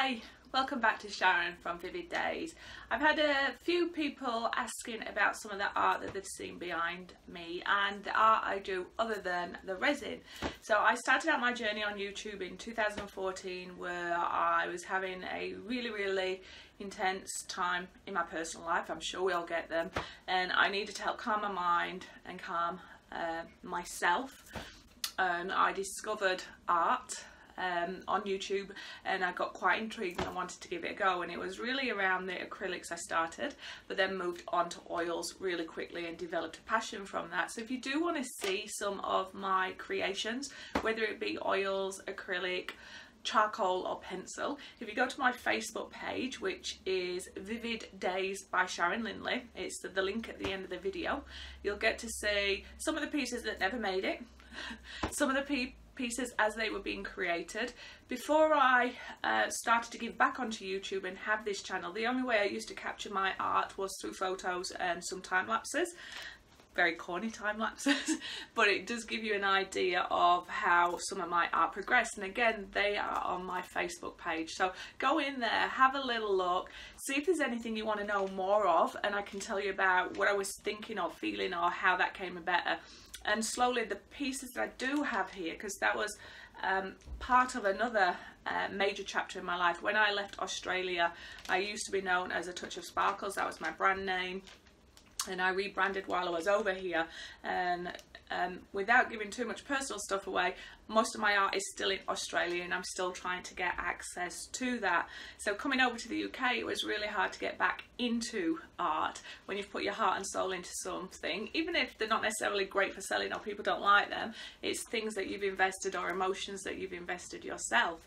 Hi, welcome back to Sharon from Vivid Days. I've had a few people asking about some of the art that they've seen behind me and the art I do other than the resin. So I started out my journey on YouTube in 2014 where I was having a really intense time in my personal life. I'm sure we all get them, and I needed to help calm my mind and calm myself. And I discovered art on YouTube, and I got quite intrigued and I wanted to give it a go, and it was really around the acrylics I started, but then moved on to oils really quickly and developed a passion from that. So if you do want to see some of my creations, whether it be oils, acrylic, charcoal or pencil, if you go to my Facebook page, which is Vivid Days by Sharon Lindley, it's the link at the end of the video, you'll get to see some of the pieces that never made it, some of the pieces as they were being created. Before I started to give back onto YouTube and have this channel, the only way I used to capture my art was through photos and some time lapses. Very corny time lapses, but it does give you an idea of how some of my art progressed. And again, they are on my Facebook page, so go in there, have a little look, see if there's anything you want to know more of, and I can tell you about what I was thinking or feeling or how that came about. And slowly the pieces that I do have here, because that was part of another major chapter in my life. When I left Australia, I used to be known as A Touch of Sparkles, that was my brand name, and I rebranded while I was over here. And without giving too much personal stuff away, most of my art is still in Australia and I'm still trying to get access to that. So coming over to the UK, it was really hard to get back into art when you've put your heart and soul into something, even if they're not necessarily great for selling or people don't like them. It's things that you've invested or emotions that you've invested yourself,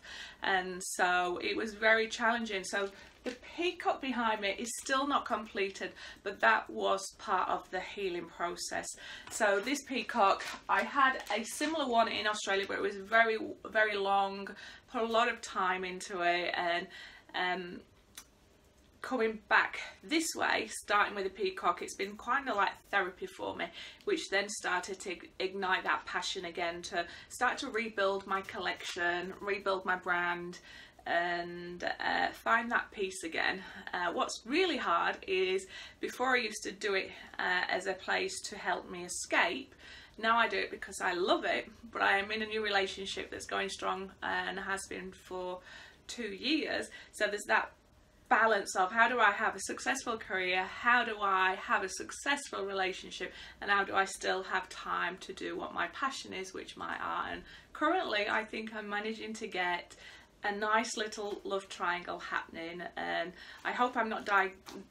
and so it was very challenging. So the peacock behind me is still not completed, but that was part of the healing process. So this peacock, I had a similar one in Australia, but it was very long, put a lot of time into it, and coming back this way, starting with the peacock, it's been kind of like therapy for me, which then started to ignite that passion again to start to rebuild my collection, rebuild my brand, and find that peace again. What's really hard is, before I used to do it as a place to help me escape, now I do it because I love it, but I am in a new relationship that's going strong and has been for 2 years. So there's that balance of how do I have a successful career, how do I have a successful relationship, and how do I still have time to do what my passion is, which my art. And currently I think I'm managing to get a nice little love triangle happening, and I hope I'm not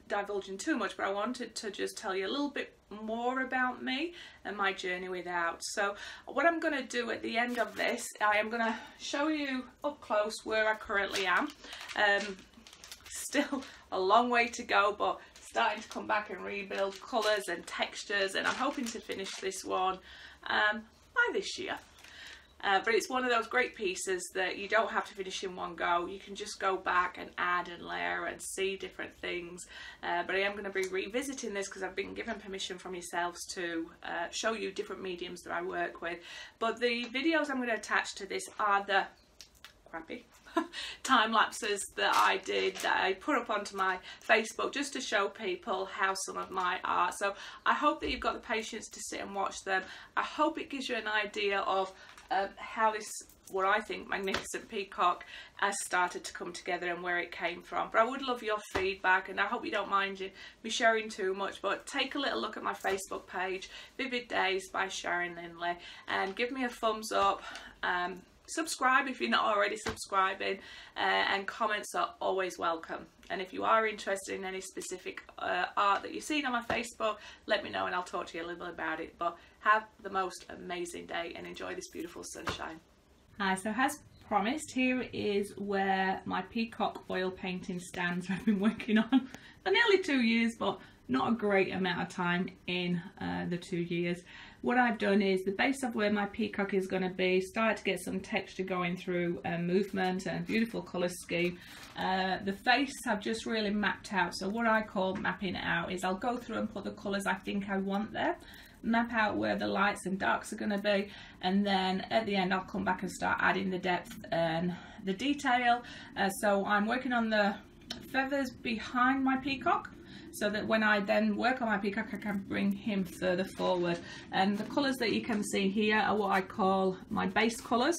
divulging too much, but I wanted to just tell you a little bit more about me and my journey with art. So what I'm going to do at the end of this, I am going to show you up close where I currently am. Still a long way to go, but starting to come back and rebuild colours and textures, and I'm hoping to finish this one by this year. But it's one of those great pieces that you don't have to finish in one go. You can just go back and add and layer and see different things. But I am going to be revisiting this because I've been given permission from yourselves to show you different mediums that I work with. But the videos I'm going to attach to this are the crappy time lapses that I did, that I put up onto my Facebook just to show people how some of my art. So I hope that you've got the patience to sit and watch them. I hope it gives you an idea of how this, what I think, magnificent peacock has started to come together and where it came from. But I would love your feedback, and I hope you don't mind me sharing too much, but take a little look at my Facebook page, Vivid Days by Sharon Lindley, and give me a thumbs up. Subscribe if you're not already subscribing, and comments are always welcome. And if you are interested in any specific art that you've seen on my Facebook, let me know and I'll talk to you a little bit about it. But have the most amazing day and enjoy this beautiful sunshine. Hi, so as promised, here is where my peacock oil painting stands I've been working on for nearly 2 years, but not a great amount of time in the 2 years. What I've done is, the base of where my peacock is going to be, started to get some texture going through movement and beautiful colour scheme. The face I've just really mapped out. So what I call mapping it out is I'll go through and put the colours I think I want there. map out where the lights and darks are going to be, and then at the end I'll come back and start adding the depth and the detail. So I'm working on the feathers behind my peacock, so that when I then work on my peacock I can bring him further forward. And the colours that you can see here are what I call my base colours.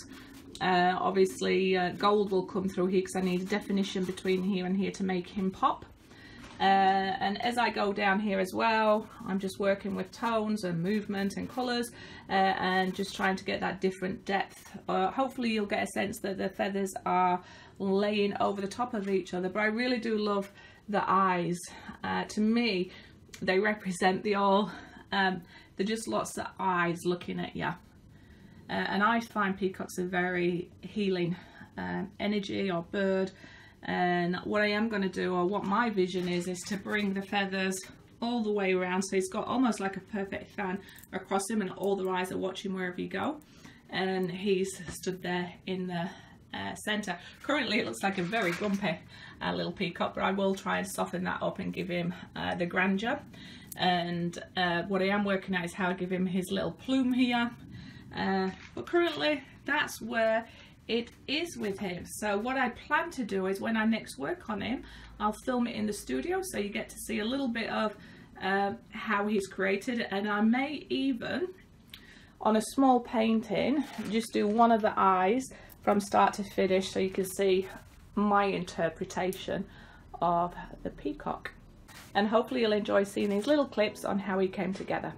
Obviously gold will come through here because I need a definition between here and here to make him pop. And as I go down here as well, I'm just working with tones and movement and colours, and just trying to get that different depth. Hopefully you'll get a sense that the feathers are laying over the top of each other, but I really do love the eyes. To me they represent the all. They're just lots of eyes looking at you, and I find peacocks a very healing energy or bird. And what I am going to do, or what my vision is to bring the feathers all the way around, so he's got almost like a perfect fan across him and all the eyes are watching wherever you go, and he's stood there in the center. Currently it looks like a very grumpy little peacock, but I will try and soften that up and give him the grandeur. And what I am working at is how to give him his little plume here, but currently that's where it is with him. So what I plan to do is when I next work on him, I'll film it in the studio so you get to see a little bit of how he's created, and I may even on a small painting just do one of the eyes from start to finish so you can see my interpretation of the peacock. And hopefully you'll enjoy seeing these little clips on how he came together.